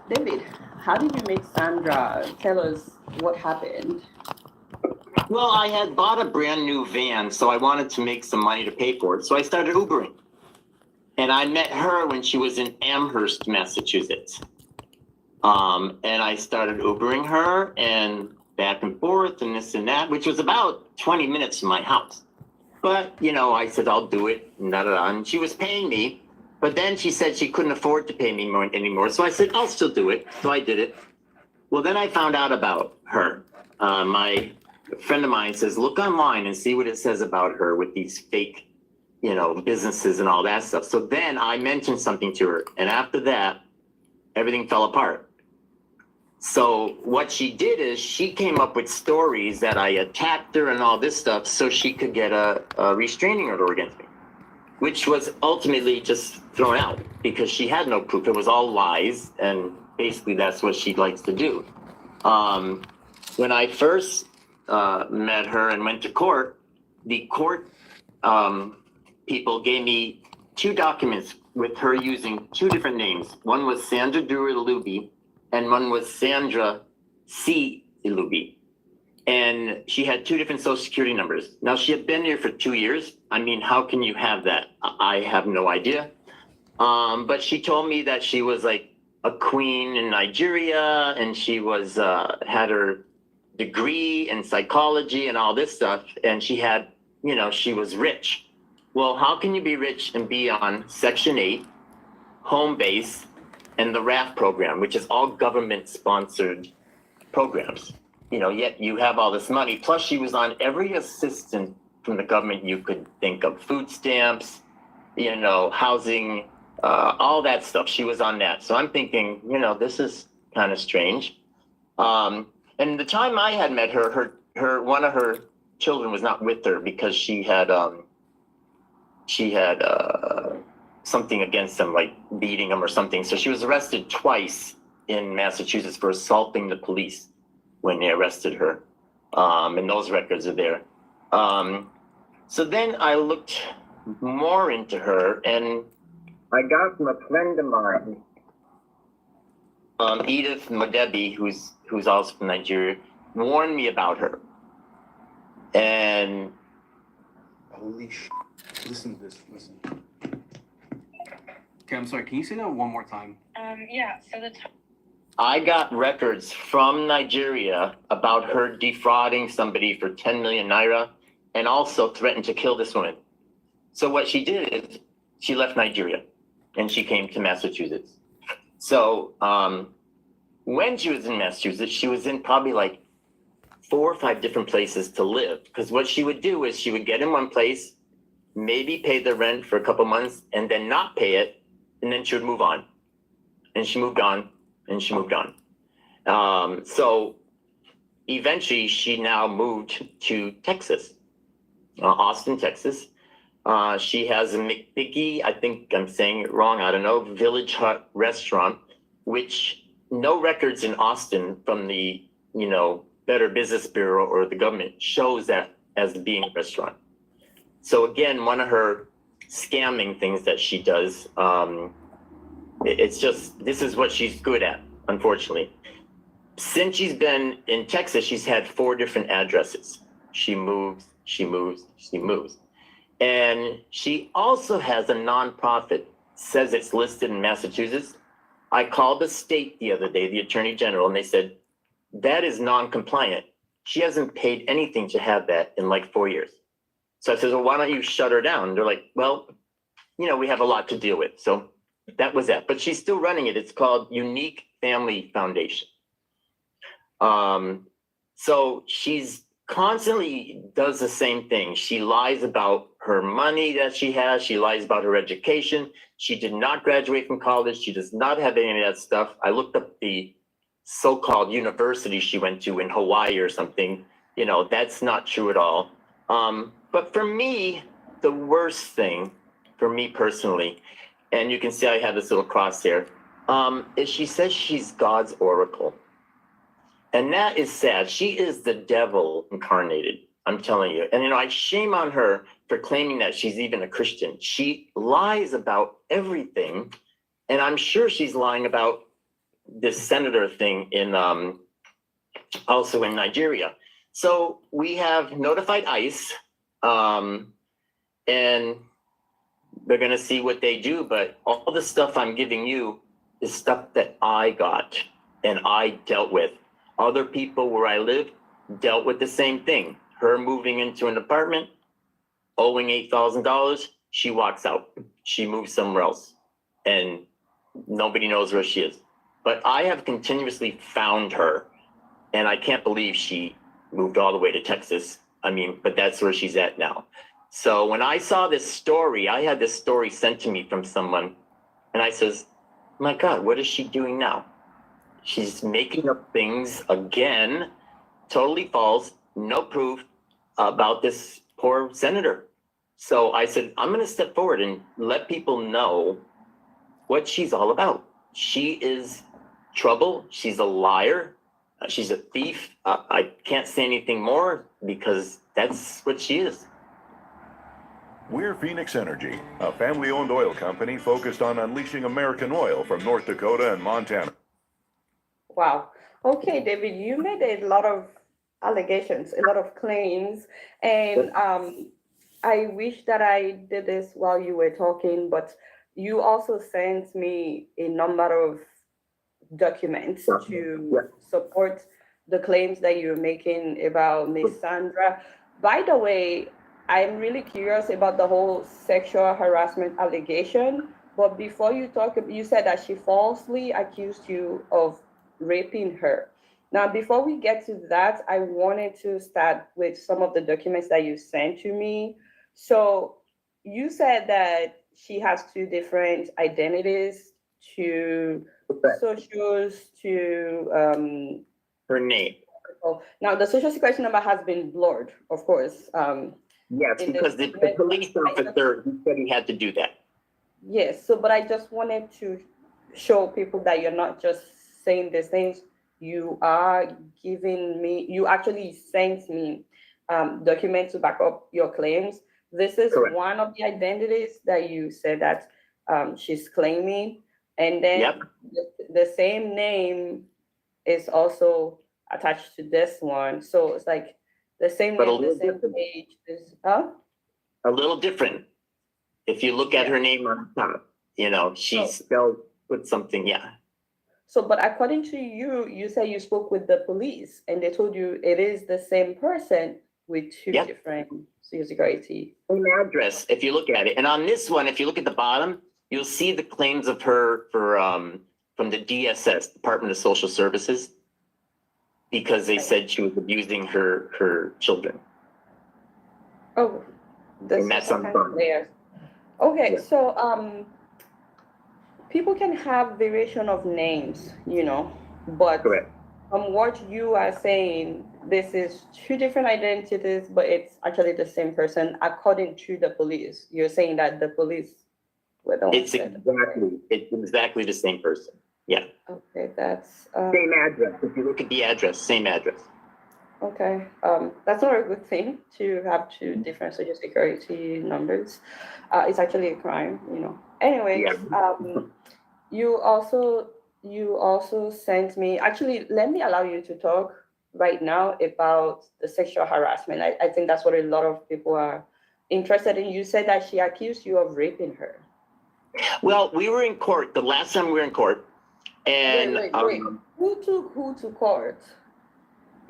David, how did you meet Sandra? Tell us what happened. Well, I had bought a brand new van, so I wanted to make some money to pay for it. So I started Ubering. And I met her when she was in Amherst, Massachusetts. And I started Ubering her and back and forth and this and that, which was about 20 minutes from my house. But, I said, I'll do it. And she was paying me. But then she said she couldn't afford to pay me anymore. So I said, I'll still do it. So I did it. Well, then I found out about her. My friend of mine says, look online and see what it says about her with these fake, businesses and all that stuff. So then I mentioned something to her. And after that, everything fell apart. So what she did is she came up with stories that I attacked her and all this stuff so she could get a restraining order against me, which was ultimately just thrown out because she had no proof. It was all lies. And basically that's what she likes to do. When I first met her and went to court, the court people gave me 2 documents with her using 2 different names. One was Sandra Ilubi and one was Sandra C. Ilubi. And she had 2 different social security numbers. Now she had been here for 2 years. I mean, how can you have that? I have no idea. But she told me that she was like a queen in Nigeria and she was had her degree in psychology and all this stuff. And she had, she was rich. Well, how can you be rich and be on Section 8, home base, and the RAF program, which is all government-sponsored programs? Yet you have all this money. Plus, she was on every assistance from the government you could think of. Food stamps, housing, all that stuff. She was on that. So I'm thinking, this is kind of strange. And the time I had met her, one of her children was not with her because she had something against him, like beating him or something. So she was arrested twice in Massachusetts for assaulting the police when they arrested her. And those records are there. So then I looked more into her and I got from a friend of mine, Edith Modebi, who's also from Nigeria, warned me about her. And holy sh! Listen to this. Listen. Okay, I'm sorry. Can you say that one more time? Yeah. So I got records from Nigeria about her defrauding somebody for 10 million naira and also threatened to kill this woman. So what she did is she left Nigeria and she came to Massachusetts. So when she was in Massachusetts, she was in probably like 4 or 5 different places to live. Because what she would do is she would get in one place, maybe pay the rent for a couple months and then not pay it. And then she would move on. And she moved on and she moved on. So eventually she now moved to Texas, Austin, Texas. She has a McBiggie, I think I'm saying it wrong, I don't know, Village Hut restaurant, which no records in Austin from the, Better Business Bureau or the government shows that as being a restaurant. So again, one of her scamming things that she does, it's just, this is what she's good at, unfortunately. Since she's been in Texas, she's had 4 different addresses. She moves, she moves, she moves. And she also has a nonprofit, says it's listed in Massachusetts. I called the state the other day, the Attorney General, and they said, that is non-compliant. She hasn't paid anything to have that in like 4 years. So I said, well, why don't you shut her down? They're like, well, we have a lot to deal with. So that was that. But she's still running it. It's called Unique Family Foundation. So she's constantly does the same thing. She lies about her money that she has. She lies about her education. She did not graduate from college. She does not have any of that stuff. I looked up the so-called university she went to in Hawaii or something. That's not true at all. But for me, the worst thing for me personally, and you can see I have this little cross here, is she says she's God's oracle. And that is sad. She is the devil incarnated, I'm telling you. And, I shame on her for claiming that she's even a Christian. She lies about everything. And I'm sure she's lying about this senator thing in also in Nigeria. So we have notified ICE, and they're going to see what they do. But all the stuff I'm giving you is stuff that I got and I dealt with. Other people where I live dealt with the same thing. Her moving into an apartment, owing $8,000, she walks out. She moves somewhere else, and nobody knows where she is. But I have continuously found her, and I can't believe she moved all the way to Texas. I mean, but that's where she's at now. So when I saw this story, I had this story sent to me from someone, and I says, my God, what is she doing now? She's making up things again, totally false, no proof about this poor senator. So I said, I'm going to step forward and let people know what she's all about. She is trouble. She's a liar. She's a thief. I can't say anything more because that's what she is. We're Phoenix Energy, a family-owned oil company focused on unleashing American oil from North Dakota and Montana. Wow. Okay, David, you made a lot of allegations, a lot of claims, and I wish that I did this while you were talking, but you also sent me a number of documents to support the claims that you're making about Miss Sandra. By the way, I'm really curious about the whole sexual harassment allegation, but before you talk, you said that she falsely accused you of raping her. Now, before we get to that, I wanted to start with some of the documents that you sent to me. So you said that she has two different identities, to socials, to Her name. now the social security number has been blurred, of course. Yes, because the police officer, he said he had to do that. Yes, so but I just wanted to show people that you're not just saying these things. You are giving me, you actually sent me documents to back up your claims. This is Correct. one of the identities that you said that she's claiming. And then the same name is also attached to this one. So it's like the same But a name, the little same different. page. A little different. If you look at her name on top, you know, she's spelled with something, So, but according to you, you say you spoke with the police and they told you it is the same person with two different social security. Same address, if you look at it. And on this one, if you look at the bottom, you'll see the claims of her for from the DSS, Department of Social Services, because they said she was abusing her children. Oh, this And that's is on kind front. of layers. Okay, Yeah. so people can have variation of names, you know, but Correct. from what you are saying, this is two different identities, but it's actually the same person according to the police. You're saying that the police were the ones It's that- exactly the same person. Yeah. Okay, that's Same address. If you look at the address, same address. okay. That's not a good thing to have two different social security numbers. It's actually a crime, you know. Anyways, you also sent me, actually, let me allow you to talk right now about the sexual harassment. I think that's what a lot of people are interested in. You said that she accused you of raping her. Well, we were in court the last time we were in court, and Wait. Who took who to court?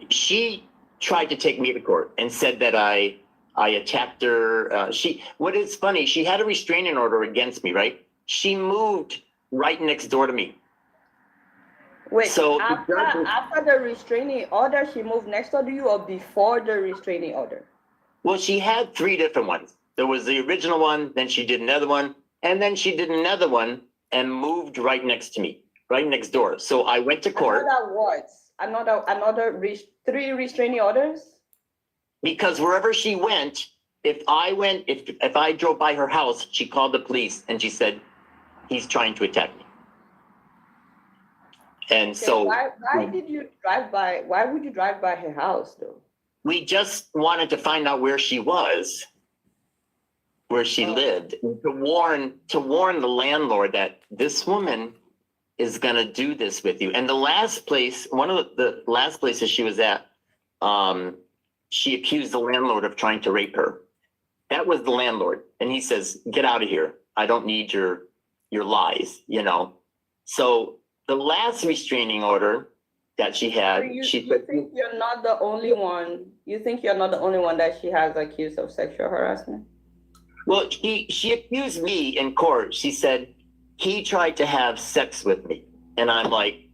she tried to take me to court and said that I attacked her. What is funny, she had a restraining order against me, right? She moved right next door to me. Wait, So after the restraining order, she moved next door to you, or before the restraining order? Well, she had three different ones. There was the original one, then she did another one, and then she did another one and moved right next to me, right next door. So I went to court. Another what? Three restraining orders? Because wherever she went, if I drove by her house, she called the police and she said, he's trying to attack me. And so why would you drive by her house though? we just wanted to find out where she was, where she lived, and to warn the landlord that this woman is going to do this with you. And the last place, one of the last places she was at, she accused the landlord of trying to rape her. That was the landlord. And he says, get out of here. I don't need your lies, you know? So the last restraining order that she had, You she think you're not the only one? You think you're not the only one that she has accused of sexual harassment? well, she accused me in court. She said he tried to have sex with me. And I'm like,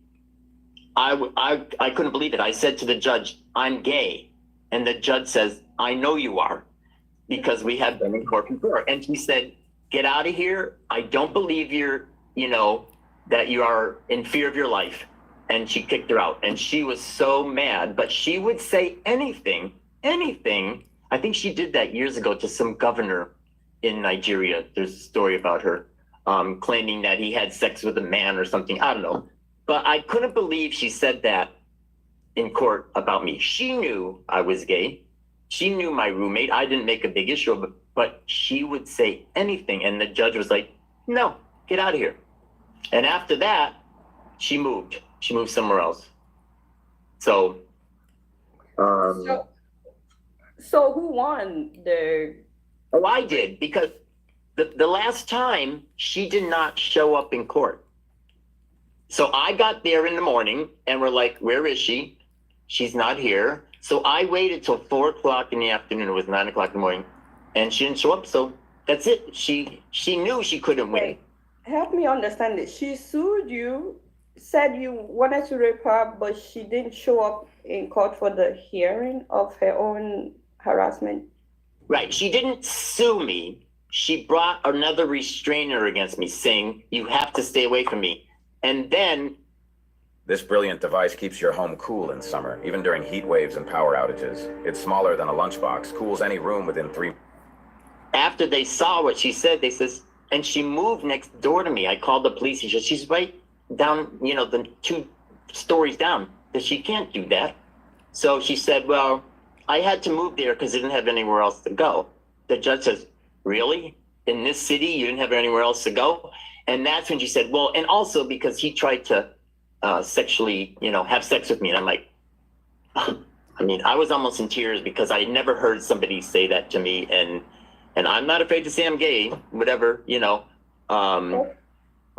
I couldn't believe it. I said to the judge, I'm gay. And the judge says, I know you are, because we have been in court before. And she said, get out of here. I don't believe that you are in fear of your life. And she kicked her out. And she was so mad, but she would say anything. I think she did that years ago to some governor in Nigeria. There's a story about her claiming that he had sex with a man or something. I don't know. But I couldn't believe she said that in court about me. She knew I was gay. She knew my roommate. I didn't make a big issue of it, but she would say anything. And the judge was like, no, get out of here. And after that, she moved. She moved somewhere else. So, so who won the? Oh, I did, because the last time she did not show up in court. So I got there in the morning and we're like, where is she? She's not here. So I waited till 4:00 in the afternoon. It was 9:00 in the morning, and she didn't show up. So that's it. She knew she couldn't win. Wait, help me understand it. She sued you, said you wanted to rape her, but she didn't show up in court for the hearing of her own harassment. Right. She didn't sue me. She brought another restrainer against me, saying, you have to stay away from me. And then This brilliant device keeps your home cool in summer, even during heat waves and power outages. It's smaller than a lunchbox, cools any room within 3. after they saw what she said, they says, and she moved next door to me. I called the police. She said, she's right down, the 2 stories down. That she can't do that. So she said, well, I had to move there because I didn't have anywhere else to go. The judge says, really? In this city, you didn't have anywhere else to go? And that's when she said, well, and also because he tried to sexually, have sex with me. And I'm like, I was almost in tears because I had never heard somebody say that to me. And I'm not afraid to say I'm gay, whatever,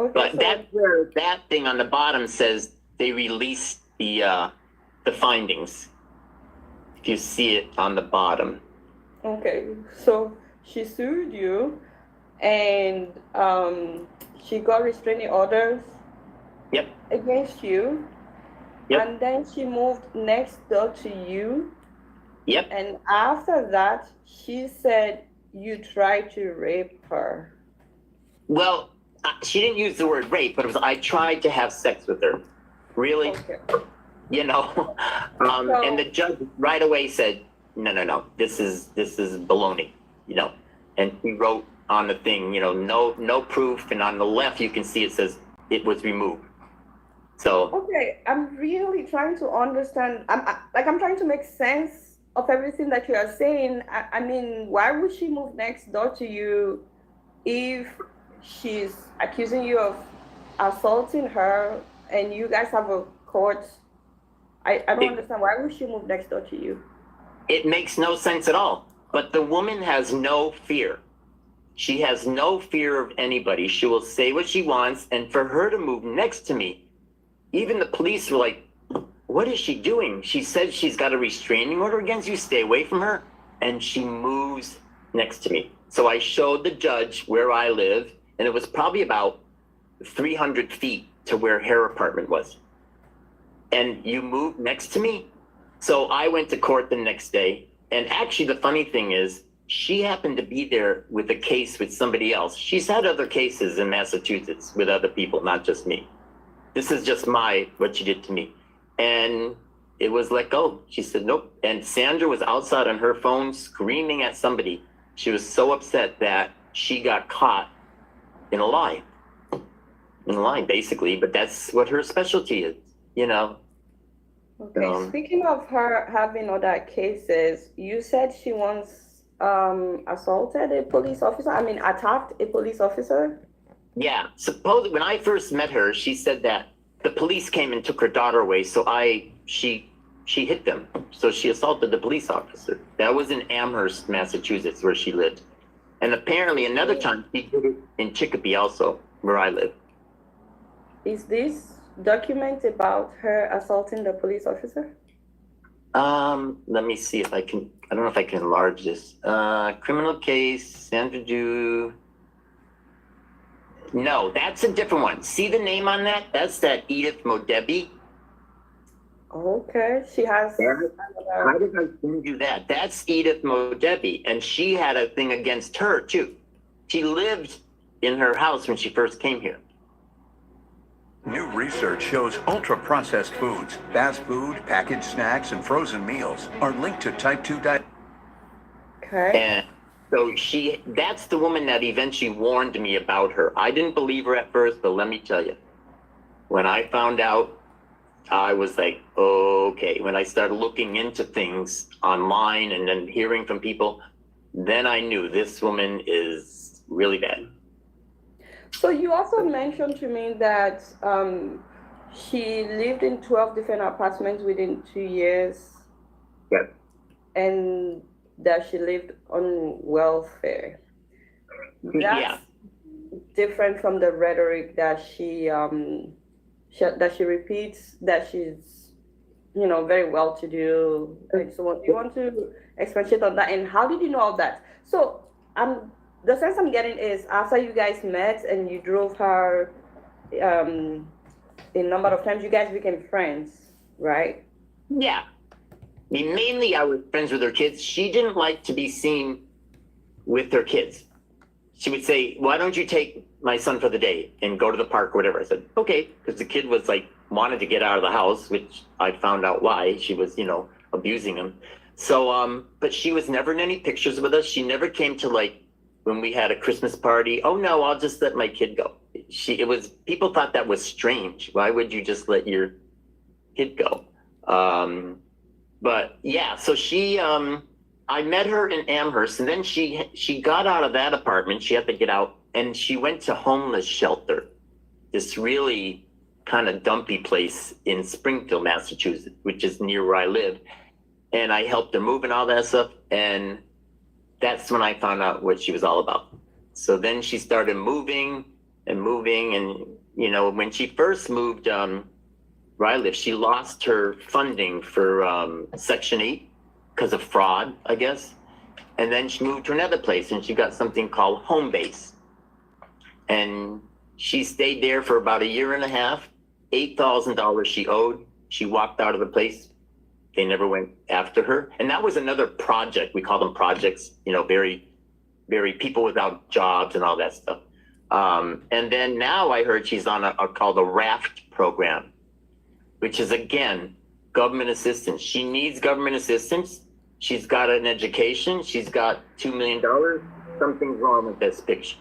Okay, but so that's where that thing on the bottom says they released the findings. If you see it on the bottom. okay, so she sued you, and she got restraining orders. Yep. Against you. Yep. And then she moved next door to you. Yep. And after that, she said you tried to rape her. Well, she didn't use the word rape, but it was I tried to have sex with her. Really? Okay. And the judge right away said, no, this is baloney, and he wrote on the thing, no proof. And on the left, you can see it says it was removed. So. Okay, I'm really trying to understand. I'm trying to make sense of everything that you are saying. Why would she move next door to you if she's accusing you of assaulting her and you guys have a court? I don't understand. Why would she move next door to you? It makes no sense at all. But the woman has no fear. She has no fear of anybody. She will say what she wants. And for her to move next to me, even the police were like, what is she doing? She said she's got a restraining order against you. Stay away from her. And she moves next to me. So I showed the judge where I live. And it was probably about 300 feet to where her apartment was. And you moved next to me? So I went to court the next day. And actually, the funny thing is, she happened to be there with a case with somebody else. She's had other cases in Massachusetts with other people, not just me. This is just what she did to me. And it was let go. She said, nope. And Sandra was outside on her phone screaming at somebody. She was so upset that she got caught in a lie. In a lie, basically. But that's what her specialty is, Okay, speaking of her having other cases, you said she once assaulted a police officer, attacked a police officer? Yeah, suppose when I first met her, she said that the police came and took her daughter away, so she hit them. So she assaulted the police officer. That was in Amherst, Massachusetts, where she lived. And apparently another time she did it in Chicopee also, where I live. Is this document about her assaulting the police officer? Let me see if I can, I don't know if I can enlarge this. Criminal case, Sandra do. No, that's a different one. See the name on that? That's that Edith Modebi. Okay, she has. How did I send you that? That's Edith Modebi, and she had a thing against her too. She lived in her house when she first came here. New research shows ultra-processed foods, fast food, packaged snacks, and frozen meals are linked to type 2 diabetes. Okay. And so that's the woman that eventually warned me about her. I didn't believe her at first, but let me tell you, when I found out, I was like, okay. When I started looking into things online and then hearing from people, then I knew this woman is really bad. So you also mentioned to me that she lived in 12 different apartments within 2 years. Yep. And that she lived on welfare. That's Yeah. different from the rhetoric that she repeats, that she's, very well to do and so on. You want to expatiate on that, and how did you know all that? So the sense I'm getting is after you guys met and you drove her a number of times, you guys became friends, right? Yeah. I mean, mainly I was friends with her kids. She didn't like to be seen with her kids. She would say, why don't you take my son for the day and go to the park or whatever? I said, okay, because the kid was like, wanted to get out of the house, which I found out why. She was, abusing him. So, but she was never in any pictures with us. She never came to like, when we had a Christmas party, oh no, I'll just let my kid go. People thought that was strange. Why would you just let your kid go? But yeah, so I met her in Amherst, and then she got out of that apartment. She had to get out, and she went to homeless shelter, this really kind of dumpy place in Springfield, Massachusetts, which is near where I live. And I helped her move and all that stuff. And that's when I found out what she was all about. So then she started moving. And, when she first moved where I live, she lost her funding for Section 8 because of fraud, I guess. And then she moved to another place and she got something called home base. And she stayed there for about 1.5 years, $8,000 she owed. She walked out of the place. They never went after her. And that was another project. We call them projects, very, very people without jobs and all that stuff. And then now I heard she's on called a RAFT program, which is, again, government assistance. She needs government assistance. She's got an education. She's got $2 million. Something's wrong with this picture.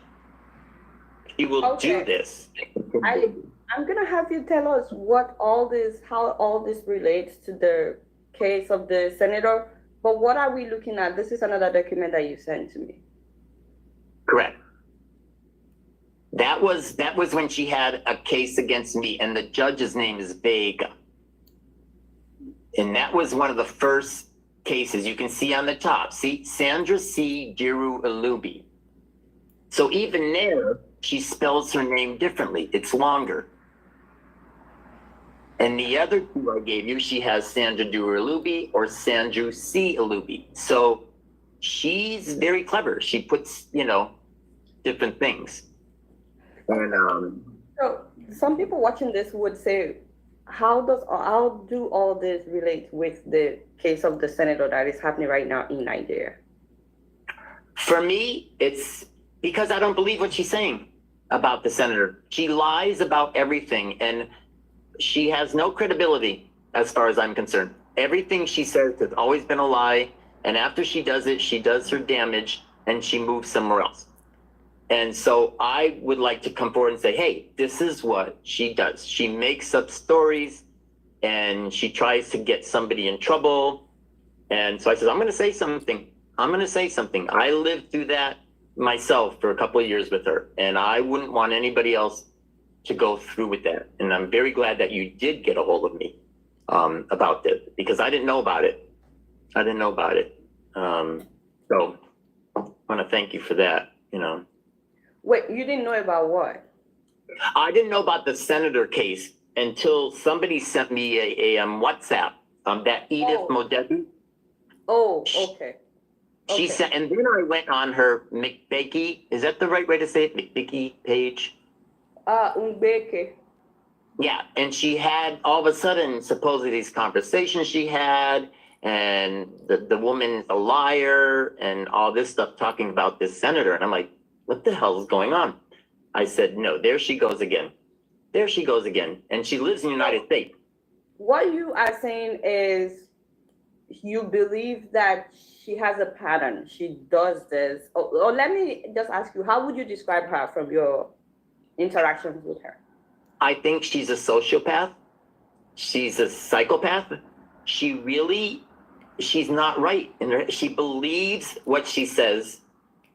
She will do this. I'm going to have you tell us how all this relates to the case of the senator. But what are we looking at? This is another document that you sent to me. Correct. That was when she had a case against me, and the judge's name is Vega. And that was one of the first cases you can see on the top. See, Sandra C. Giru Alubi. So even there, she spells her name differently. It's longer. And the other two I gave you, she has Sandra Giru Alubi or Sandra C. Alubi. So she's very clever. She puts, different things. And so some people watching this would say, how do all this relate with the case of the senator that is happening right now in Nigeria? For me, it's because I don't believe what she's saying about the senator. She lies about everything, and she has no credibility as far as I'm concerned. Everything she says has always been a lie, and after she does it, she does her damage and she moves somewhere else. And so I would like to come forward and say, hey, this is what she does. She makes up stories and she tries to get somebody in trouble. And so I said, I'm going to say something. I lived through that. myself for a couple of years with her, and I wouldn't want anybody else to go through with that. And I'm very glad that you did get a hold of me about this, because I didn't know about it. So I want to thank you for that. Wait, you didn't know about what? I didn't know about the senator case until somebody sent me a WhatsApp. That Edith Oh. Modebu. Oh, okay. She Okay. said, and then I went on her McBakey. Is that the right way to say it? McBakey page. Umbeke. Yeah, and she had all of a sudden supposedly these conversations she had, and the woman's a liar, and all this stuff talking about this senator. And I'm like, what the hell is going on? I said, no, there she goes again. There she goes again. And she lives in the United States. What you are saying is you believe that she has a pattern. She does this. Or let me just ask you, how would you describe her from your interactions with her? I think she's a sociopath. She's a psychopath. She's not right. She believes what she says.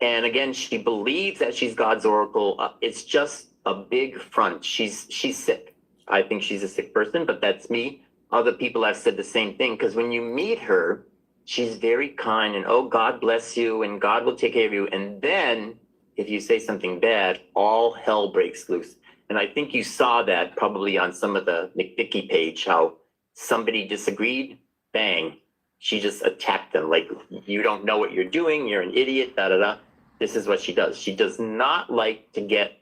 And again, she believes that she's God's oracle. It's just a big front. She's sick. I think she's a sick person, but that's me. Other people have said the same thing, because when you meet her, she's very kind and, oh, God bless you and God will take care of you. And then if you say something bad, all hell breaks loose. And I think you saw that probably on some of the McVicky page, how somebody disagreed, bang, she just attacked them. Like, you don't know what you're doing, you're an idiot, da da da. This is what she does. She does not like to get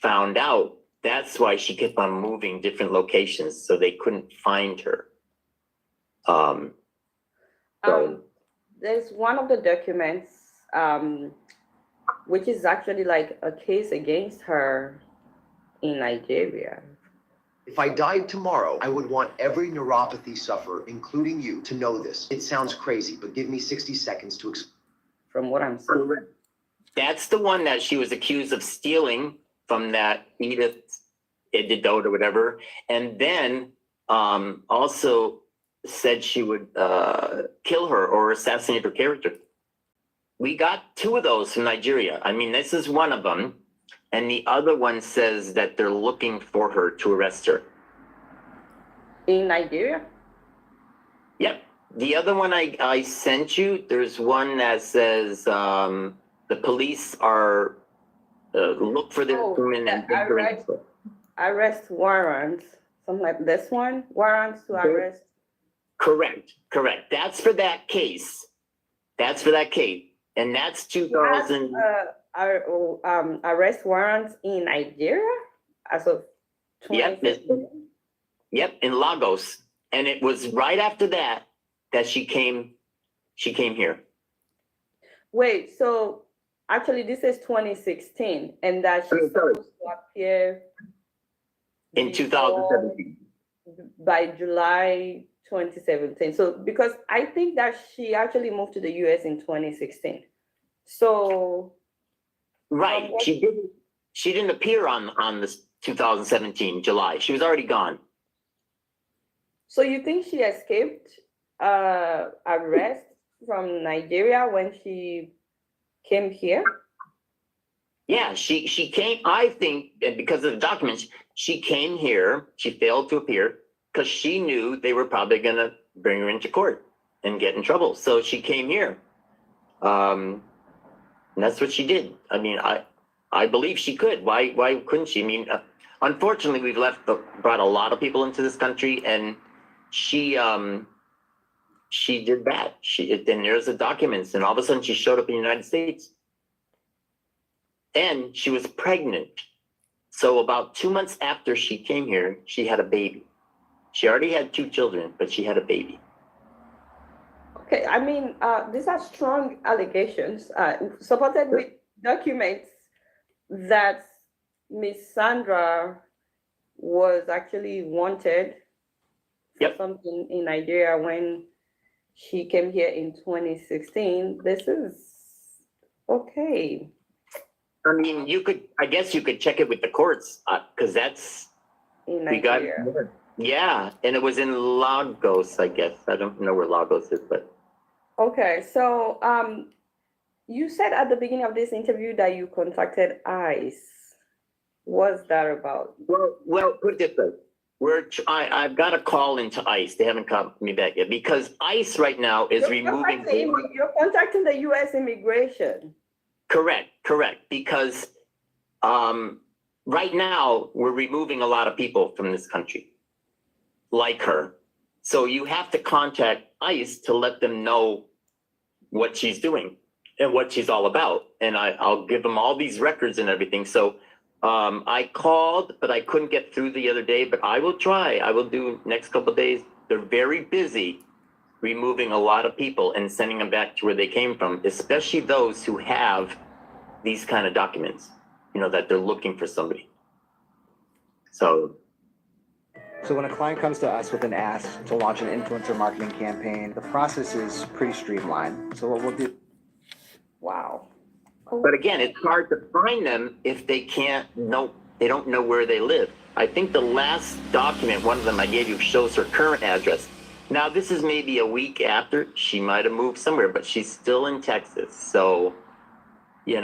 found out. That's why she kept on moving different locations so they couldn't find her. There's one of the documents, which is actually like a case against her in Nigeria. If I died tomorrow, I would want every neuropathy sufferer, including you, to know this. It sounds crazy, but give me 60 seconds to explain. From what I'm seeing. That's the one that she was accused of stealing from that Edith Ididot or whatever. And then also said she would kill her or assassinate her character. We got 2 of those from Nigeria. I mean, this is one of them. And the other one says that they're looking for her to arrest her. In Nigeria? Yep. The other one I sent you, there's one that says the police are look for this woman and bring her in. Arrest warrants, something like this one, warrants to arrest. Correct. That's for that case. And that's 2000. Arrest warrants in Nigeria as of 2015? Yep, in Lagos. And it was right after that she came here. Wait, so actually this is 2016 and that she's supposed to appear In 2017. by July 2017. So because I think that she actually moved to the US in 2016. So right, she didn't appear on this 2017 July. She was already gone. So you think she escaped arrest from Nigeria when she came here? Yeah, she came, I think, and because of the documents, she came here, she failed to appear because she knew they were probably going to bring her into court and get in trouble. So she came here. And that's what she did. I mean, I believe she could. Why couldn't she? I mean, unfortunately, we've brought a lot of people into this country, and she did that. Then there's the documents, and all of a sudden she showed up in the United States. And she was pregnant. So about 2 months after she came here, she had a baby. She already had 2 children, but she had a baby. Okay, I mean, these are strong allegations, supported with documents that Miss Sandra was actually wanted for something in Nigeria when she came here in 2016. This is okay. I mean, I guess you could check it with the courts, because that's, in Nigeria. Yeah, and it was in Lagos, I guess. I don't know where Lagos is, but. Okay, so You said at the beginning of this interview that you contacted ICE. What's that about? Well, put it this way. I've got a call into ICE. They haven't called me back yet because ICE right now is removing. You're contacting the U.S. immigration. Correct. Because right now we're removing a lot of people from this country, like her. So you have to contact ICE to let them know what she's doing and what she's all about. And I'll give them all these records and everything. So I called, but I couldn't get through the other day, but I will try. I will do next couple of days. They're very busy removing a lot of people and sending them back to where they came from, especially those who have these kind of documents, that they're looking for somebody. So when a client comes to us with an ask to launch an influencer marketing campaign, the process is pretty streamlined. So what we'll do. Wow. But again, it's hard to find them if they they don't know where they live. I think the last document, one of them I gave you, shows her current address. Now, this is maybe a week after. She might have moved somewhere, but she's still in Texas. So, we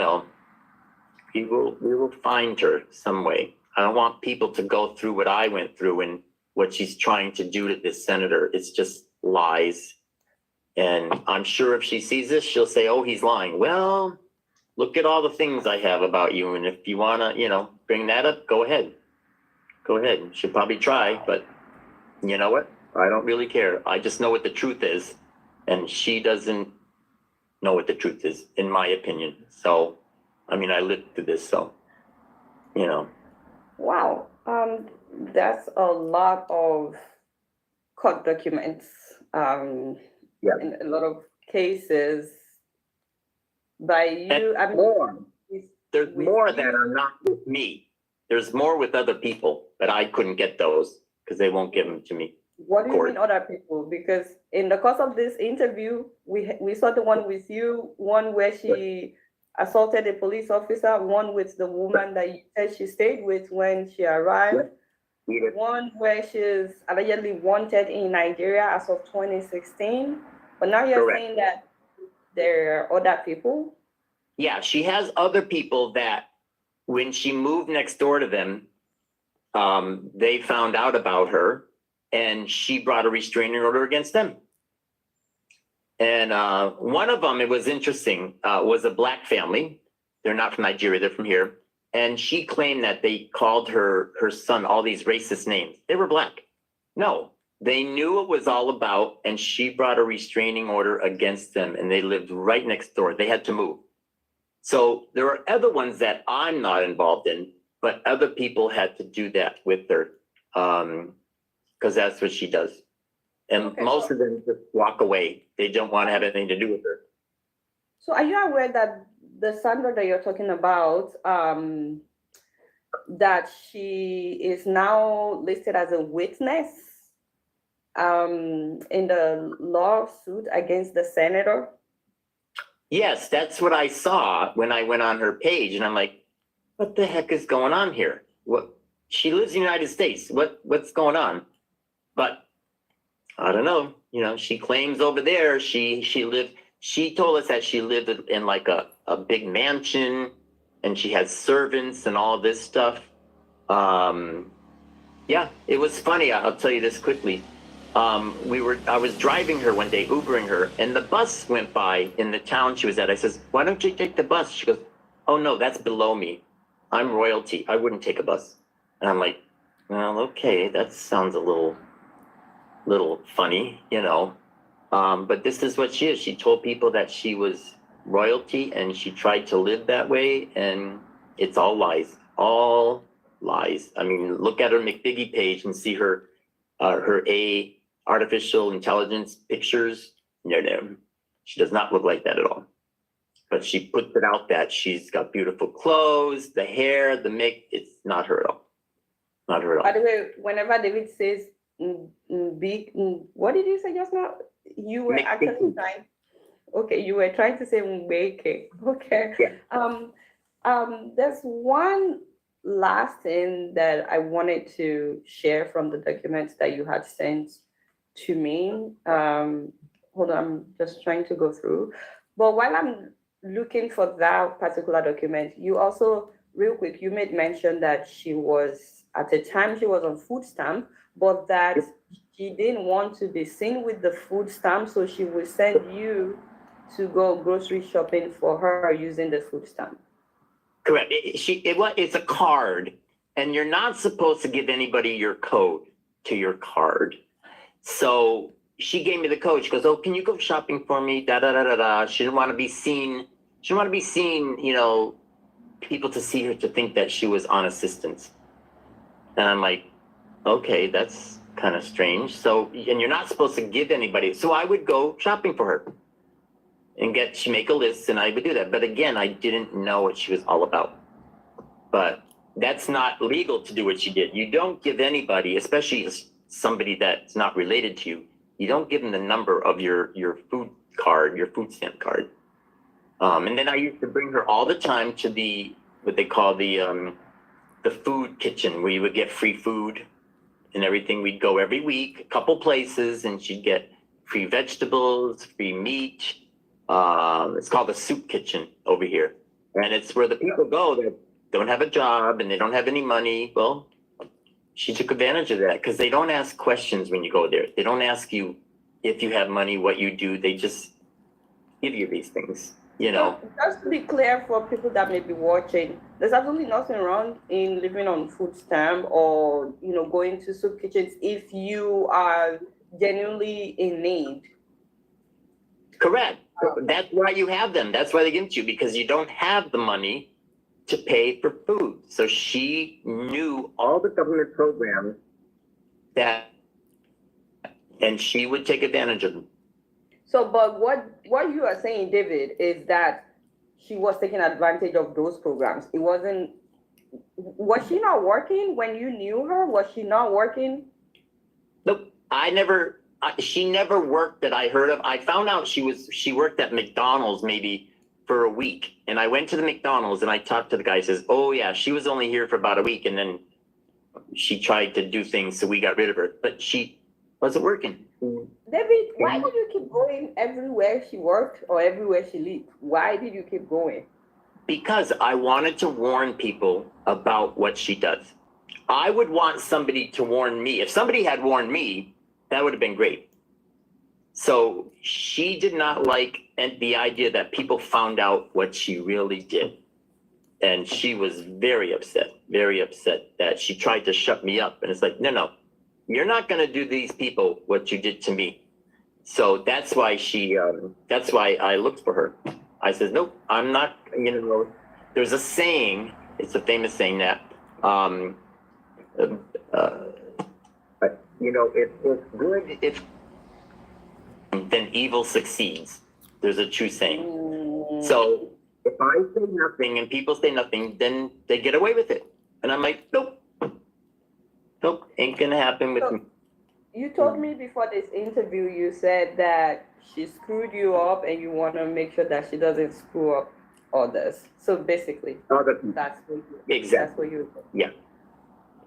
will find her some way. I don't want people to go through what I went through and what she's trying to do to this senator. It's just lies. And I'm sure if she sees this, she'll say, oh, he's lying. Well, look at all the things I have about you. And if you want to, bring that up, go ahead. Go ahead. She'll probably try, but you know what? I don't really care. I just know what the truth is. And she doesn't know what the truth is, in my opinion. So, I lived through this, so, Wow. That's a lot of court documents. Yeah. In a lot of cases by you. There's more that are not with me. There's more with other people, but I couldn't get those because they won't give them to me. What do you mean other people? Because in the course of this interview, we saw the one with you, one where she assaulted a police officer, one with the woman that you said she stayed with when she arrived, one where she's allegedly wanted in Nigeria as of 2016. But now you're saying that there are other people? Yeah, she has other people that when she moved next door to them, they found out about her and she brought a restraining order against them. And one of them, it was interesting, was a Black family. They're not from Nigeria, they're from here. And she claimed that they called her son all these racist names. They were Black. No, they knew what it was all about, and she brought a restraining order against them, and they lived right next door. They had to move. So there are other ones that I'm not involved in, but other people had to do that with her, because that's what she does. And most of them just walk away. They don't want to have anything to do with her. So are you aware that the Sandra that you're talking about, that she is now listed as a witness in the lawsuit against the senator? Yes, that's what I saw when I went on her page, and I'm like, what the heck is going on here? What? She lives in the United States. What's going on? But I don't know. She claims over there she told us that she lived in like a big mansion and she has servants and all this stuff. Yeah, it was funny. I'll tell you this quickly. I was driving her one day, Ubering her, and the bus went by in the town she was at. I says, why don't you take the bus? She goes, oh no, that's below me. I'm royalty. I wouldn't take a bus. And I'm like, well, okay, that sounds a little funny, but this is what she is. She told people that she was royalty and she tried to live that way, and it's all lies, all lies. Look at her McBiggie page and see her artificial intelligence pictures. No, she does not look like that at all. But she puts it out that she's got beautiful clothes, the hair, the make. It's not her at all. Not her at all. By the way, whenever David says big, what did you say just now? You were actually trying. Okay, you were trying to say mbeke. Okay. Yeah. There's one last thing that I wanted to share from the documents that you had sent to me. Hold on, I'm just trying to go through. But while I'm looking for that particular document, you also, real quick, you made mention that she was, at the time, she was on food stamp, but that she didn't want to be seen with the food stamp, so she would send you to go grocery shopping for her using the food stamp. Correct. It's a card, and you're not supposed to give anybody your code to your card. So she gave me the code. She goes, "Oh, can you go shopping for me?" Da da da da da. She didn't want to be seen. She didn't want to be seen. People to see her to think that she was on assistance. And I'm like, okay, that's kind of strange. So, and you're not supposed to give anybody. So I would go shopping for her and she make a list, and I would do that. But again, I didn't know what she was all about. But that's not legal to do what she did. You don't give anybody, especially somebody that's not related to you, you don't give them the number of your food card, your food stamp card. And then I used to bring her all the time to what they call the food kitchen, where you would get free food and everything. We'd go every week, a couple places, and she'd get free vegetables, free meat. It's called the soup kitchen over here. And it's where the people go that don't have a job and they don't have any money. Well, she took advantage of that because they don't ask questions when you go there. They don't ask you if you have money, what you do. They just give you these things, Just to be clear for people that may be watching, there's absolutely nothing wrong in living on food stamp or, going to soup kitchens if you are genuinely in need. Correct. That's why you have them. That's why they give them to you, because you don't have the money to pay for food. So she knew all the government programs and she would take advantage of them. So, but what you are saying, David, is that she was taking advantage of those programs. Was she not working when you knew her? Was she not working? Nope. She never worked that I heard of. I found out she worked at McDonald's maybe for a week. And I went to the McDonald's and I talked to the guy. He says, "Oh yeah, she was only here for about a week. And then she tried to do things, so we got rid of her. But she wasn't working." David, why did you keep going everywhere she worked or everywhere she lived? Why did you keep going? Because I wanted to warn people about what she does. I would want somebody to warn me. If somebody had warned me, that would have been great. So she did not like the idea that people found out what she really did. And she was very upset that she tried to shut me up. And it's like, no, you're not going to do these people what you did to me. So that's why that's why I looked for her. I said, nope, I'm not, there's a saying, it's a famous saying that, it's good if then evil succeeds. There's a true saying. So if I say nothing and people say nothing, then they get away with it. And I'm like, nope, ain't gonna happen with me. You told me before this interview, you said that she screwed you up and you want to make sure that she doesn't screw up others. So basically, that's what you Yeah.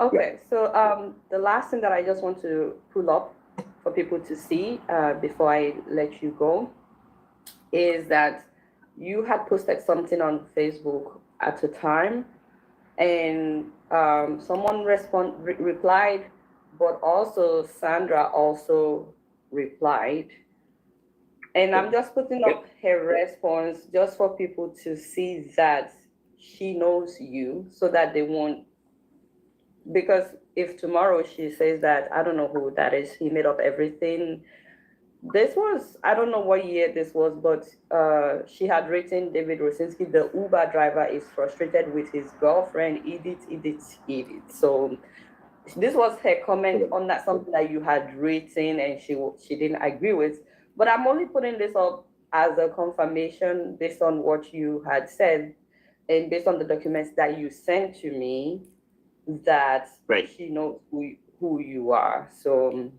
Okay, so the last thing that I just want to pull up for people to see before I let you go is that you had posted something on Facebook at the time, and someone replied, but also Sandra also replied. And I'm just putting up her response just for people to see that she knows you so that they won't. Because if tomorrow she says that, I don't know who that is, he made up everything. This was, I don't know what year this was, but she had written, David Rosinski, the Uber driver is frustrated with his girlfriend, Edith. So this was her comment on that, something that you had written and she didn't agree with. But I'm only putting this up as a confirmation based on what you had said and based on the documents that you sent to me, that she knows who you are. So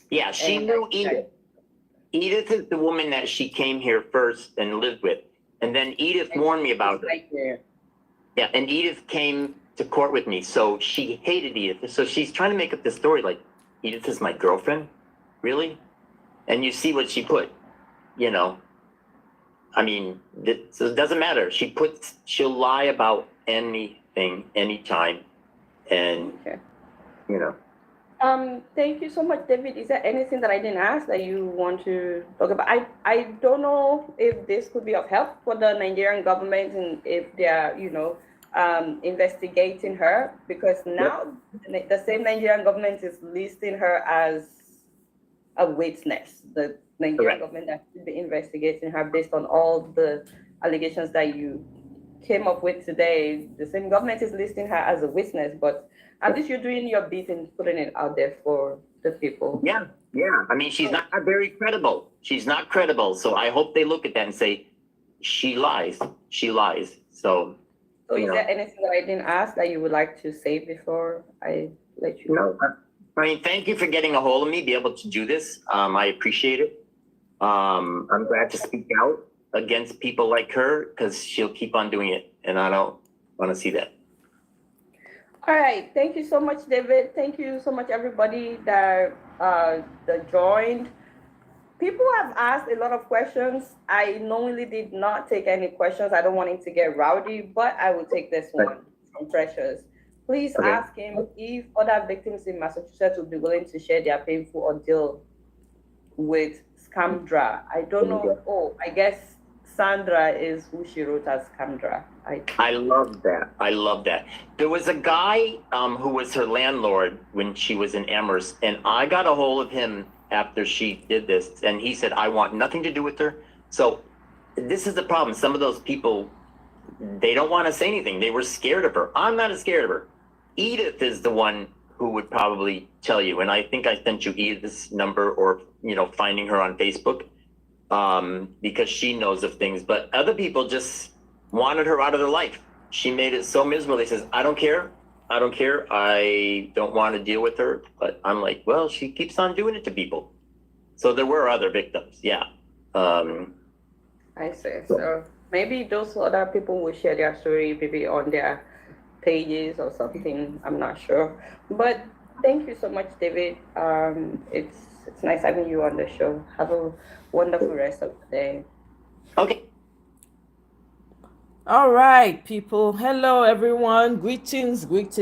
yeah, she knew Edith. Edith is the woman that she came here first and lived with, and then Edith warned me about her. Yeah, and Edith came to court with me, so she hated Edith. So she's trying to make up this story like Edith is my girlfriend, really? And you see what she put, I mean, so it doesn't matter. She'll lie about anything, anytime, and Okay. you know. Thank you so much, David. Is there anything that I didn't ask that you want to talk about? I don't know if this could be of help for the Nigerian government and if they are, investigating her, because now the same Nigerian government is listing her as a witness. The Nigerian Correct. government that should be investigating her based on all the allegations that you came up with today. The same government is listing her as a witness, but at least you're doing your bit and putting it out there for the people. Yeah. I mean, she's not very credible. She's not credible. So I hope they look at that and say, she lies. She lies. So Is there anything that I didn't ask that you would like to say before I let you know? I mean, thank you for getting a hold of me, be able to do this. I appreciate it. I'm glad to speak out against people like her because she'll keep on doing it. And I don't want to see that. All right. Thank you so much, David. Thank you so much, everybody that joined. People have asked a lot of questions. I normally did not take any questions. I don't want it to get rowdy, but I will take this one from Precious. Please ask him if other victims in Massachusetts would be willing to share their painful ordeal with Scamdra. I don't know. Oh, I guess Sandra is who she wrote as Scamdra. I love that. There was a guy who was her landlord when she was in Amherst, and I got a hold of him after she did this, and he said, I want nothing to do with her. So this is the problem. Some of those people, they don't want to say anything. They were scared of her. I'm not as scared of her. Edith is the one who would probably tell you, and I think I sent you Edith's number or, finding her on Facebook because she knows of things. But other people just wanted her out of their life. She made it so miserable. They says, I don't care. I don't want to deal with her. But I'm like, well, she keeps on doing it to people. So there were other victims. Yeah. I see. So maybe those other people will share their story maybe on their pages or something. I'm not sure. But thank you so much, David. It's nice having you on the show. Have a wonderful rest of the day. Okay. All right, people. Hello, everyone. Greetings to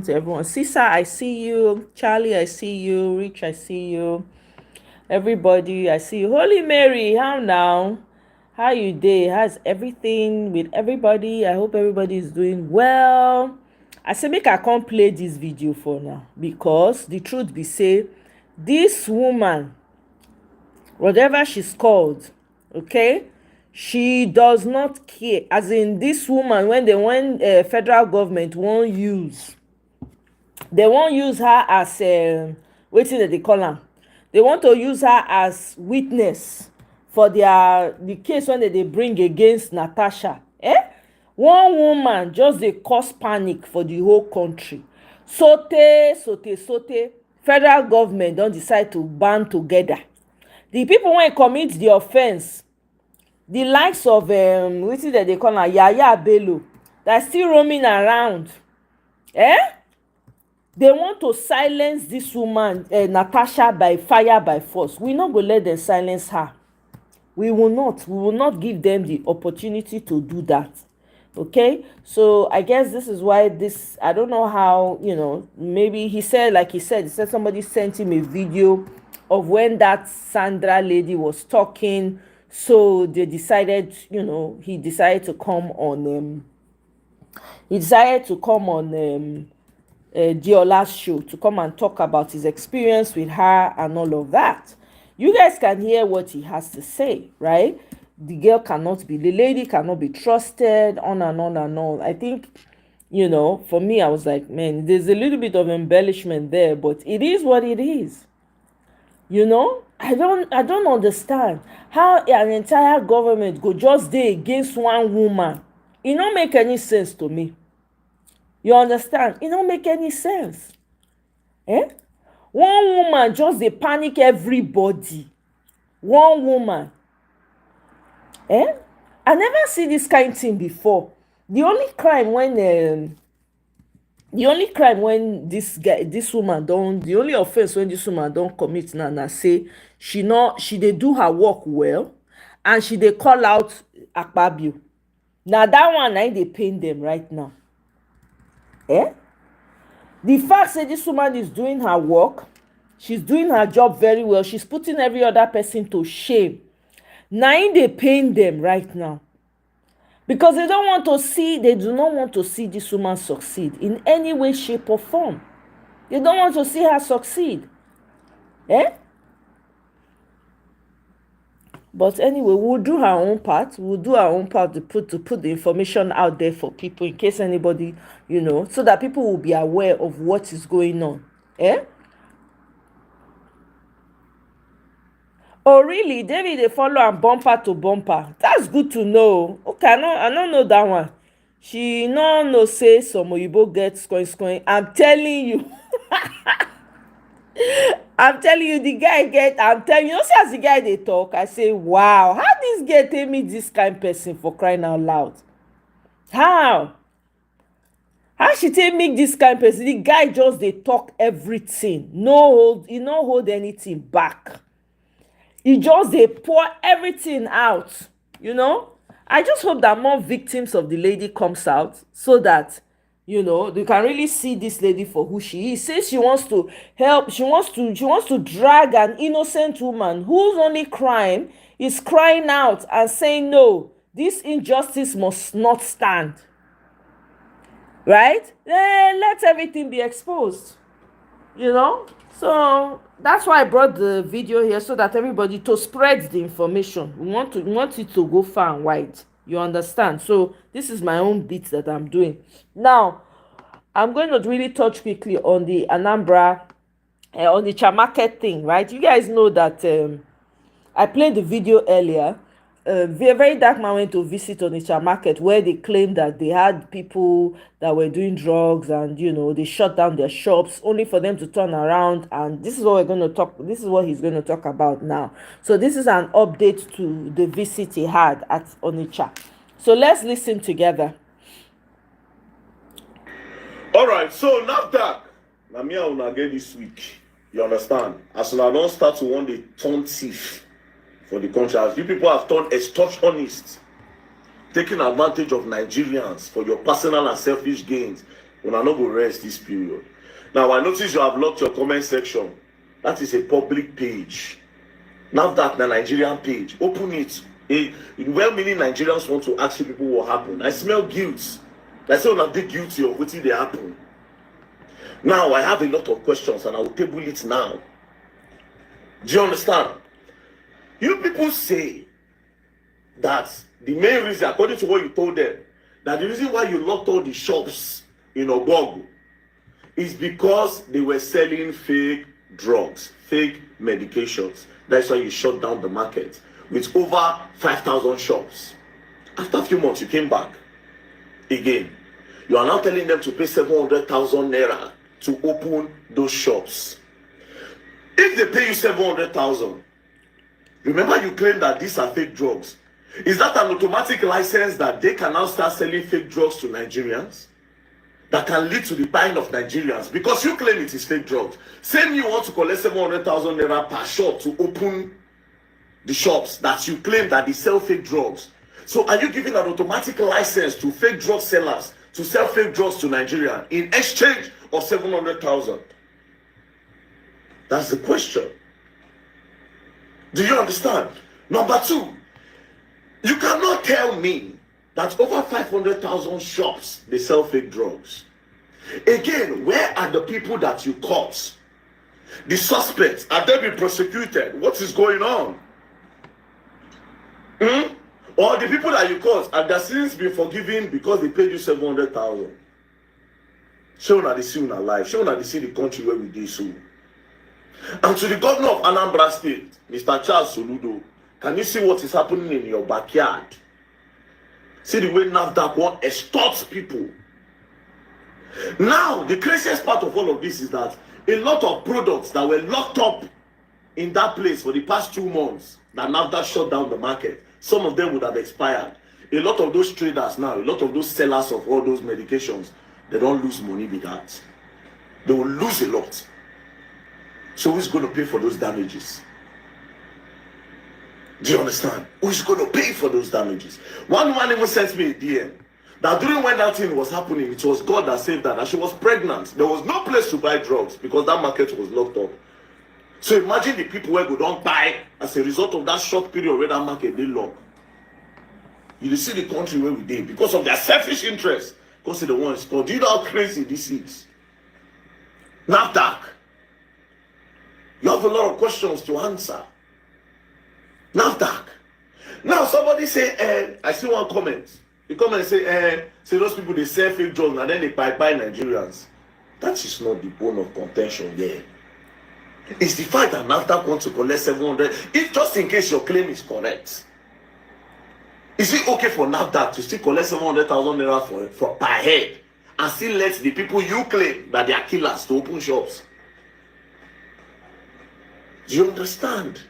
everyone. Sisa, I see you. Charlie, I see you. Rich, I see you. Everybody, I see you. Holy Mary, how now? How you day? How's everything with everybody? I hope everybody is doing well. I say make I come play this video for now because the truth be say, this woman, whatever she's called, okay, she does not care. As in, this woman, when federal government won't use her as wetin dem dey call am. They want to use her as witness for the case when they bring against Natasha. One woman just dey cause panic for the whole country. Sote federal government don decide to band together. The people wey commit the offence, the likes of wetin dem dey call am Yaya Bello, that still roaming around, they want to silence this woman Natasha by fire by force. We no go let them silence her. We will not give them the opportunity to do that. Okay, so I guess this is why this, I don't know how, maybe he said somebody sent him a video of when that Sandra lady was talking. So they decided, he decided to come on Diola's show to come and talk about his experience with her and all of that. You guys can hear what he has to say, right? The lady cannot be trusted, on and on and on. I think, for me, I was like, man, there's a little bit of embellishment there, but it is what it is. I don't understand how an entire government go just dey against one woman. It don't make any sense to me. You understand? It don't make any sense. One woman just dey panic everybody. One woman. I never see this kind thing before. The only crime when the only crime when this woman don't, the only offense when this woman don't commit now, na say she dey do her work well, and she dey call out akpabio. Now that one na dey pain them right now. The fact say this woman is doing her work, she's doing her job very well, she's putting every other person to shame. Now dey pain them right now. Because they do not want to see this woman succeed in any way, shape, or form. They don't want to see her succeed. But anyway, we'll do our own part. We'll do our own part to put the information out there for people, in case anybody, so that people will be aware of what is going on. Oh, really? David, they follow am bumper to bumper. That's good to know. Okay, I don't know that one. She no say some oyibo get scoin. I'm telling you. I'm telling you, the guy see as the guy they talk, I say, wow, how this guy tell me this kind person, for crying out loud? How she tell me this kind person? The guy just they talk everything. He no hold anything back. He just they pour everything out, I just hope that more victims of the lady comes out, so that they can really see this lady for who she is. Since she wants to help, she wants to drag an innocent woman whose only crime is crying out and saying, no, this injustice must not stand. Right? Let everything be exposed. So that's why I brought the video here, so that everybody to spread the information. We want it to go far and wide. You understand? So this is my own bit that I'm doing. Now, I'm going to really touch quickly on the Anambra, on the Chamarket thing, right? You guys know that I played the video earlier. Very dark man went to visit Onitsha market, where they claimed that they had people that were doing drugs, and they shut down their shops, only for them to turn around. And this is what he's going to talk about now. So this is an update to the visit he had at Onitsha. So let's listen together. All right, so NAFDAC, na me and una get this week. You understand? As una don't start to want the turn thief for the country, as you people have turned extortionists, taking advantage of Nigerians for your personal and selfish gains. Una no go rest this period. Now, I notice you have locked your comment section. That is a public page. NAFDAC, the Nigerian page. Open it. Well-meaning Nigerians want to ask you people what happened. I smell guilt. I say una dey guilty of wetin dey happen. Now, I have a lot of questions, and I will table it now. Do you understand? You people say that the main reason, according to what you told them, that the reason why you locked all the shops in Ogogo is because they were selling fake drugs, fake medications. That's why you shut down the market with over 5,000 shops. After a few months, you came back again. You are now telling them to pay 700,000 naira to open those shops. If they pay you 700,000, remember you claim that these are fake drugs. Is that an automatic license that they can now start selling fake drugs to Nigerians? That can lead to the buying of Nigerians? Because you claim it is fake drugs. Same you want to collect 700,000 naira per shop to open the shops that you claim that they sell fake drugs. So are you giving an automatic license to fake drug sellers to sell fake drugs to Nigeria in exchange of 700,000? That's the question. Do you understand? Number two, you cannot tell me that over 500,000 shops, they sell fake drugs. Again, where are the people that you caught? The suspects, are they being prosecuted? What is going on? Or the people that you caught, have their sins been forgiven because they paid you 700,000? Show na the see una life. Show na the see the country where we dey so. And to the governor of Anambra State, Mr. Charles Soludo, can you see what is happening in your backyard? See the way NAFDAC want extort people. Now, the craziest part of all of this is that a lot of products that were locked up in that place for the past 2 months, that NAFDAC shut down the market, some of them would have expired. A lot of those traders now, a lot of those sellers of all those medications, they don't lose money with that. They will lose a lot. So who's going to pay for those damages? Do you understand? Who's going to pay for those damages? One woman even sent me a DM that during when that thing was happening, it was God that saved her, and she was pregnant. There was no place to buy drugs because that market was locked up. So imagine the people where go don't buy as a result of that short period where that market they lock. You see the country where we did because of their selfish interest. Because they want to store. Do you know how crazy this is? NAFDAC. You have a lot of questions to answer. NAFDAC. Now somebody say, I see one comment. The comment say those people they sell fake drugs and then they buy Nigerians. That is not the bone of contention there. It's the fact that NAFDAC wants to collect 700. If just in case your claim is correct, is it okay for NAFDAC to still collect 700,000 naira for per head and still let the people you claim that they are killers to open shops? Do you understand?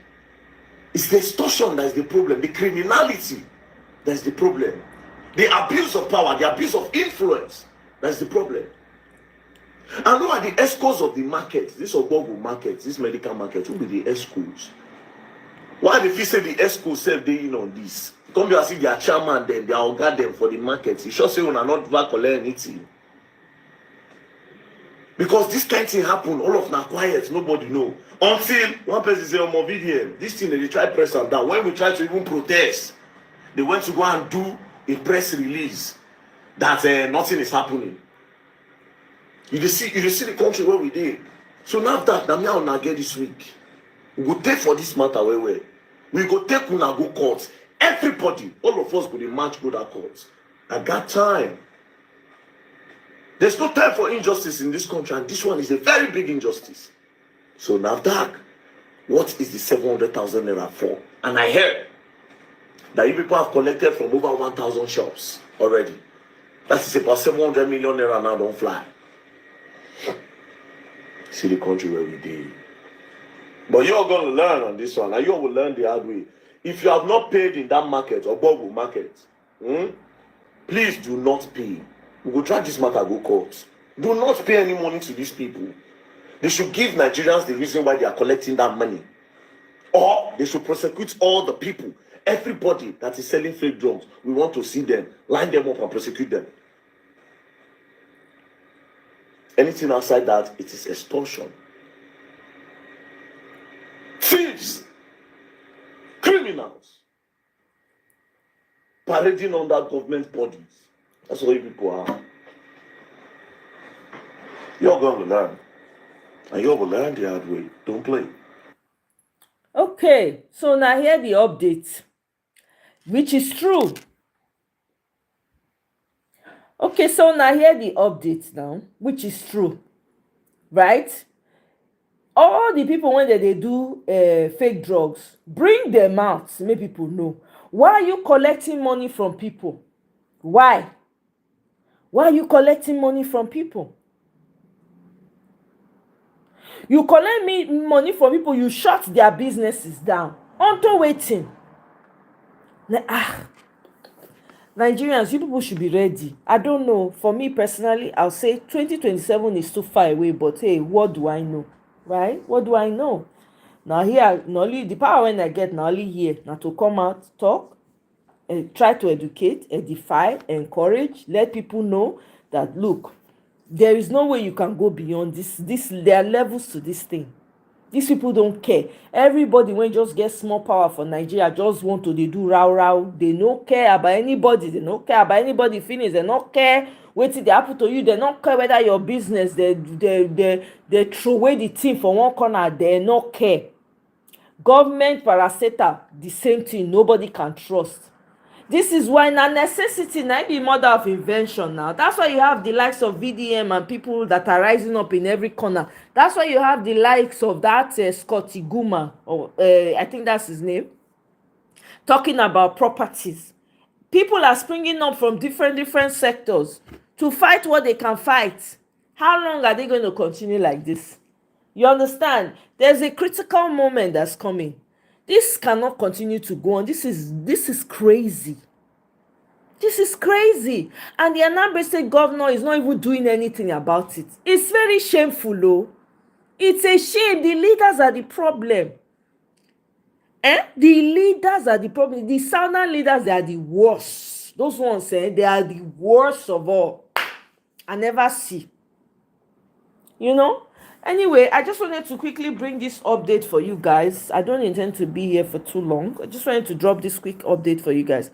It's the extortion that is the problem, the criminality that is the problem, the abuse of power, the abuse of influence that's the problem. And who are the escorts of the market? This Obogo market, this medical market, who be the escorts? Why if you say the escorts say they in on this? Come here and see their chairman, then they are guard them for the market. You sure say we are not back collect anything. Because this kind of thing happen, all of now quiet, nobody know. Until one person say, Omoye, this thing they try press them down. When we try to even protest, they went to go and do a press release that nothing is happening. You see the country where we did. So now that me and una get this week, we go take for this matter where we go take una go court. Everybody, all of us go to march go to court. I got time. There's no time for injustice in this country, and this one is a very big injustice. So NAFDAC, what is the 700,000 naira for? And I heard that you people have collected from over 1,000 shops already. That is about 700 million naira now don't fly. See the country where we did. But you're going to learn on this one, and you will learn the hard way. If you have not paid in that market or Bobo market, please do not pay. We will try this matter go court. Do not pay any money to these people. They should give Nigerians the reason why they are collecting that money. Or they should prosecute all the people. Everybody that is selling fake drugs, we want to see them, line them up and prosecute them. Anything outside that, it is extortion. Thieves, criminals, parading under government bodies. That's what you people are. You're going to learn. And you will learn the hard way. Don't play. Okay, so now here the update, which is true. Okay, so now here the update now, which is true, right? All the people when they do fake drugs, bring them out, make people know. Why are you collecting money from people? Why? Why are you collecting money from people? You collect money from people, you shut their businesses down. Unto waiting. Nigerians, you people should be ready. I don't know. For me personally, I'll say 2027 is too far away, but hey, what do I know? Right? What do I know? Now here, not only the power when I get now only here, now to come out, talk, try to educate, edify, encourage, let people know that look, there is no way you can go beyond this. There are levels to this thing. These people don't care. Everybody when just get small power for Nigeria just want to they do row. They don't care about anybody. They don't care about anybody finish. They don't care what they happen to you. They don't care whether your business they throw away the thing for one corner. They don't care. Government parastatal, the same thing. Nobody can trust. This is why now necessity now be mother of invention now. That's why you have the likes of VDM and people that are rising up in every corner. That's why you have the likes of that Scotty Guma, or I think that's his name, talking about properties. People are springing up from different sectors to fight what they can fight. How long are they going to continue like this? You understand? There's a critical moment that's coming. This cannot continue to go on. This is crazy. This is crazy. And the Anambra State governor is not even doing anything about it. It's very shameful, though. It's a shame. The leaders are the problem. The leaders are the problem. The southern leaders, they are the worst. Those ones, they are the worst of all. I never see. You know? Anyway, I just wanted to quickly bring this update for you guys. I don't intend to be here for too long. I just wanted to drop this quick update for you guys.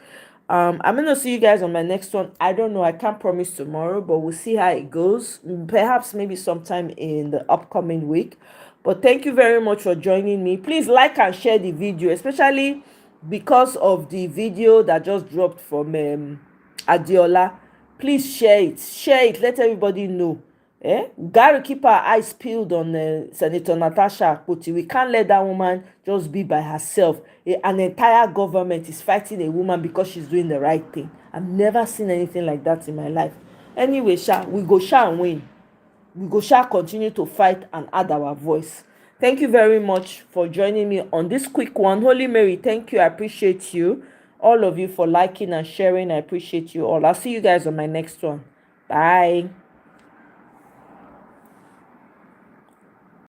I'm gonna see you guys on my next one. I don't know, I can't promise tomorrow, but we'll see how it goes. Perhaps maybe sometime in the upcoming week. But thank you very much for joining me. Please like and share the video, especially because of the video that just dropped from Adiola. Please share it, let everybody know. We gotta keep our eyes peeled on Senator Natasha Akpoti. We can't let that woman just be by herself. An entire government is fighting a woman because she's doing the right thing. I've never seen anything like that in my life. Anyway, we go and win. We go continue to fight and add our voice. Thank you very much for joining me on this quick one. Holy Mary, thank you. I appreciate you. All of you for liking and sharing. I appreciate you all. I'll see you guys on my next one. Bye.